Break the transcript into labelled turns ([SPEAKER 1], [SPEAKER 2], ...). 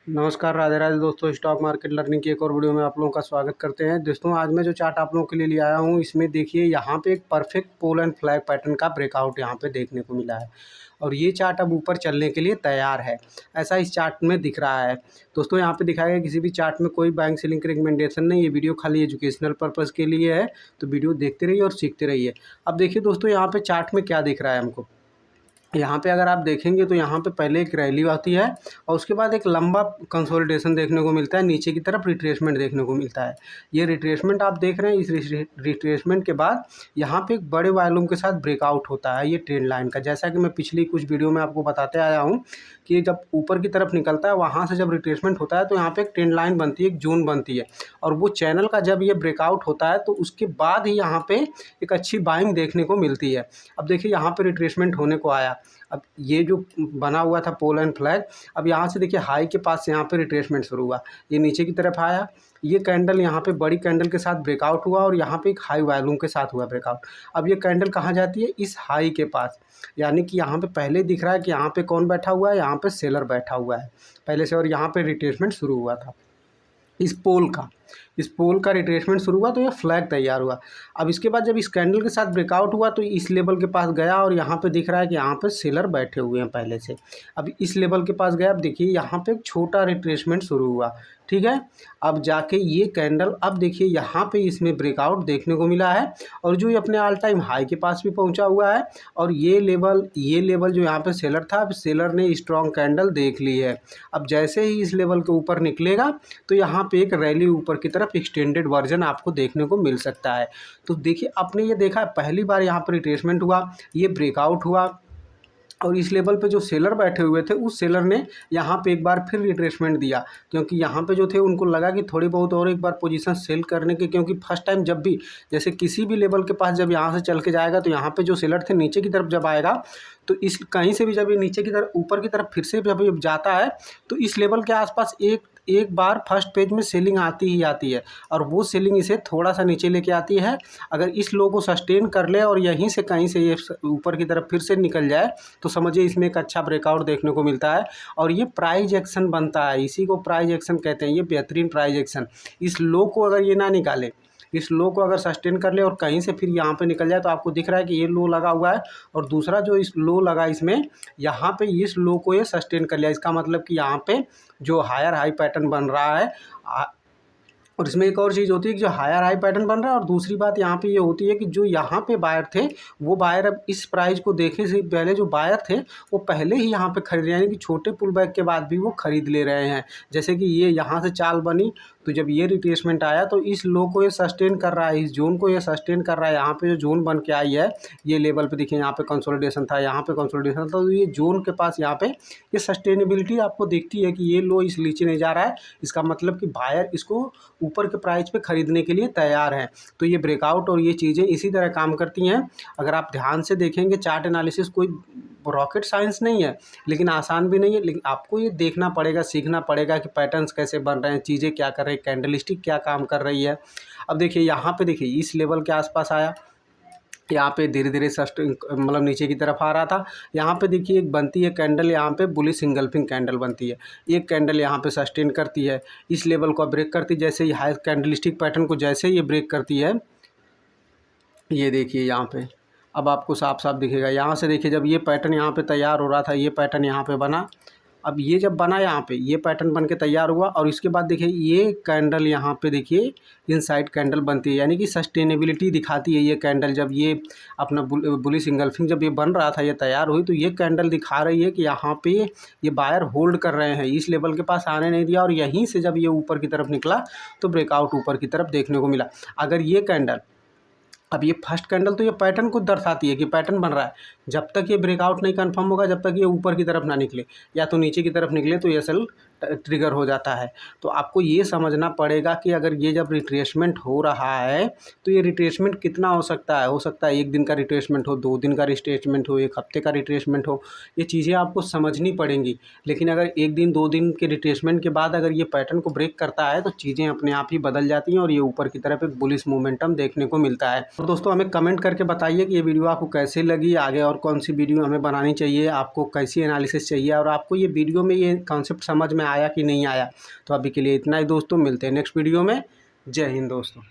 [SPEAKER 1] नमस्कार, राधे राधे दोस्तों। Stock market learning की एक और वीडियो में आप लोगों का स्वागत करते हैं। दोस्तों आज मैं जो चार्ट आप लोगों के लिए आया हूँ, इसमें देखिए यहाँ पे एक perfect pole and flag pattern का ब्रेकआउट यहाँ पे देखने को मिला है और ये चार्ट अब ऊपर चलने के लिए तैयार है, ऐसा इस चार्ट में दिख रहा है। दोस्तों यहाँ पे दिखाया गया किसी भी चार्ट में कोई बाइंग सेलिंग की रिकमेंडेशन नहीं, ये वीडियो खाली एजुकेशनल पर्पज़ के लिए है, तो वीडियो देखते रहिए और सीखते रहिए। अब देखिए दोस्तों यहाँ पे चार्ट में क्या दिख रहा है हमको। यहाँ पे अगर आप देखेंगे तो यहाँ पे पहले एक रैली आती है और उसके बाद एक लंबा कंसोलिडेशन देखने को मिलता है, नीचे की तरफ रिट्रेसमेंट देखने को मिलता है। ये रिट्रेसमेंट आप देख रहे हैं, इस रिट्रेसमेंट के बाद यहाँ पे एक बड़े वॉल्यूम के साथ ब्रेकआउट होता है ये ट्रेंड लाइन का। जैसा कि मैं पिछली कुछ वीडियो में आपको बताते आया हूँ कि जब ऊपर की तरफ निकलता है, वहाँ से जब रिट्रेसमेंट होता है तो यहाँ पे एक ट्रेंड लाइन बनती है, एक जोन बनती है और वो चैनल का जब ये ब्रेकआउट होता है तो उसके बाद ही यहाँ पे एक अच्छी बाइंग देखने को मिलती है। अब देखिए यहाँ पे रिट्रेसमेंट होने को आया, अब ये जो बना हुआ था पोल एंड फ्लैग, अब यहाँ से देखिए हाई के पास से यहाँ पे रिट्रेसमेंट शुरू हुआ, ये नीचे की तरफ आया, ये कैंडल यहाँ पे बड़ी कैंडल के साथ ब्रेकआउट हुआ और यहाँ पे एक हाई वॉल्यूम के साथ हुआ ब्रेकआउट। अब ये कैंडल कहाँ जाती है, इस हाई के पास, यानी कि यहाँ पे पहले दिख रहा है कि यहाँ पे कौन बैठा हुआ है, यहाँ पे सेलर बैठा हुआ है पहले से और यहाँ पे रिट्रेसमेंट शुरू हुआ था इस पोल का रिट्रेसमेंट शुरू हुआ तो ये फ्लैग तैयार हुआ। अब इसके बाद जब इस कैंडल के साथ ब्रेकआउट हुआ तो इस लेवल के पास गया और यहाँ पे दिख रहा है कि यहाँ पे सेलर बैठे हुए हैं पहले से। अब इस लेवल के पास गया, अब देखिए यहाँ पे एक छोटा रिट्रेसमेंट शुरू हुआ, ठीक है। अब जाके ये कैंडल, अब देखिए यहाँ पे इसमें ब्रेकआउट देखने को मिला है और जो ये अपने ऑल टाइम हाई के पास भी पहुँचा हुआ है और ये लेवल जो यहाँ पे सेलर था, अब सेलर ने स्ट्रॉन्ग कैंडल देख ली है। अब जैसे ही इस लेवल के ऊपर निकलेगा तो यहाँ पे एक रैली ऊपर की तरफ एक्सटेंडेड वर्जन आपको देखने को मिल सकता है। तो देखिए आपने ये देखा पहली बार यहाँ पर रिट्रेसमेंट हुआ, ये ब्रेकआउट हुआ और इस लेवल पे जो सेलर बैठे हुए थे उस सेलर ने यहाँ पे एक बार फिर रिट्रेसमेंट दिया, क्योंकि यहाँ पे जो थे उनको लगा कि थोड़ी बहुत और एक बार पोजीशन सेल करने की, क्योंकि फर्स्ट टाइम जब भी जैसे किसी भी लेवल के पास जब यहाँ से चल के जाएगा तो यहाँ पे जो सेलर थे नीचे की तरफ जब आएगा तो इस कहीं से भी जब ये नीचे की तरफ ऊपर की तरफ फिर से जब ये जाता है तो इस लेवल के आसपास एक बार फर्स्ट पेज में सेलिंग आती ही आती है और वो सेलिंग इसे थोड़ा सा नीचे लेके आती है। अगर इस लो को सस्टेन कर ले और यहीं से कहीं से ये ऊपर की तरफ फिर से निकल जाए तो समझिए इसमें एक अच्छा ब्रेकआउट देखने को मिलता है और ये प्राइस एक्शन बनता है, इसी को प्राइस एक्शन कहते हैं। ये बेहतरीन प्राइस एक्शन, इस लो को अगर ये ना निकाले, इस लो को अगर सस्टेन कर ले और कहीं से फिर यहाँ पे निकल जाए तो आपको दिख रहा है कि ये लो लगा हुआ है और दूसरा जो इस लो लगा इसमें, यहाँ पे इस लो को ये सस्टेन कर लिया, इसका मतलब कि यहाँ पे जो हायर हाई पैटर्न बन रहा है और इसमें एक और चीज़ होती है कि जो हायर हाई पैटर्न बन रहा है और दूसरी बात यहाँ पे ये होती है कि जो यहाँ पे बायर थे वो बायर अब इस प्राइस को देखने से पहले जो बायर थे वो पहले ही यहाँ पे खरीद रहे हैं, यानी कि छोटे पुल बैक के बाद भी वो खरीद ले रहे हैं। जैसे कि ये यहाँ से चाल बनी तो जब ये रिट्रेसमेंट आया तो इस लो को ये सस्टेन कर रहा है, इस जोन को ये सस्टेन कर रहा है। यहाँ पे जो जोन बन के आई है ये लेवल पे देखिए, यहाँ पे कंसोलिडेशन था, यहाँ पे कंसोलिडेशन था, तो ये जोन के पास यहाँ पे ये सस्टेनेबिलिटी आपको दिखती है कि ये लो इस नीचे नहीं जा रहा है, इसका मतलब कि बायर इसको ऊपर के प्राइस पे खरीदने के लिए तैयार है। तो ये ब्रेकआउट और ये चीज़ें इसी तरह काम करती हैं। अगर आप ध्यान से देखेंगे, चार्ट एनालिसिस कोई रॉकेट साइंस नहीं है लेकिन आसान भी नहीं है, लेकिन आपको ये देखना पड़ेगा, सीखना पड़ेगा कि पैटर्न्स कैसे बन रहे हैं, चीज़ें क्या कर रही है, कैंडलस्टिक क्या काम कर रही है। अब देखिए यहाँ पे देखिए इस लेवल के आसपास आया, यहाँ पे धीरे धीरे मतलब नीचे की तरफ आ रहा था। यहाँ पे देखिए एक बनती है कैंडल, यहाँ पे बुलिश इंगल्फिंग कैंडल बनती है, एक कैंडल यहाँ पे सस्टेन करती है, इस लेवल को ब्रेक करती है। जैसे ही हाई कैंडलस्टिक पैटर्न को जैसे ये ब्रेक करती है, ये देखिए यहाँ पे अब आपको साफ साफ दिखेगा। यहाँ से देखिए जब ये पैटर्न यहाँ पे तैयार हो रहा था, ये पैटर्न यहाँ पे बना, अब ये जब बना यहाँ पे ये पैटर्न बन के तैयार हुआ और इसके बाद देखिए ये कैंडल यहाँ पे देखिए इनसाइड कैंडल बनती है, यानी कि सस्टेनेबिलिटी दिखाती है ये कैंडल। जब ये अपना बुलिश इंगल्फिंग जब ये बन रहा था, ये तैयार हुई तो ये कैंडल दिखा रही है कि यहाँ पे ये बायर होल्ड कर रहे हैं, इस लेवल के पास आने नहीं दिया और यहीं से जब ये ऊपर की तरफ निकला तो ब्रेकआउट ऊपर की तरफ देखने को मिला। अगर ये कैंडल, अब ये फर्स्ट कैंडल तो ये पैटर्न को दर्शाती है कि पैटर्न बन रहा है, जब तक ये ब्रेकआउट नहीं कंफर्म होगा, जब तक ये ऊपर की तरफ ना निकले या तो नीचे की तरफ निकले तो ये सेल ट्रिगर हो जाता है। तो आपको ये समझना पड़ेगा कि अगर ये जब रिट्रेसमेंट हो रहा है तो ये रिट्रेसमेंट कितना हो सकता है, एक दिन का रिट्रेसमेंट हो, 2 दिन का रिट्रेसमेंट हो, एक हफ्ते का रिट्रेसमेंट हो, ये चीज़ें आपको समझनी पड़ेंगी। लेकिन अगर 1 दिन 2 दिन के रिट्रेसमेंट के बाद अगर ये पैटर्न को ब्रेक करता है तो चीज़ें अपने आप ही बदल जाती हैं और ये ऊपर की तरफ एक बुलिश मोमेंटम देखने को मिलता है। दोस्तों हमें कमेंट करके बताइए कि ये वीडियो आपको कैसे लगी, आगे और कौन सी वीडियो हमें बनानी चाहिए, आपको कैसी एनालिसिस चाहिए और आपको ये वीडियो में ये कॉन्सेप्ट समझ में आया कि नहीं आया। तो अभी के लिए इतना ही दोस्तों, मिलते हैं नेक्स्ट वीडियो में। जय हिंद दोस्तों।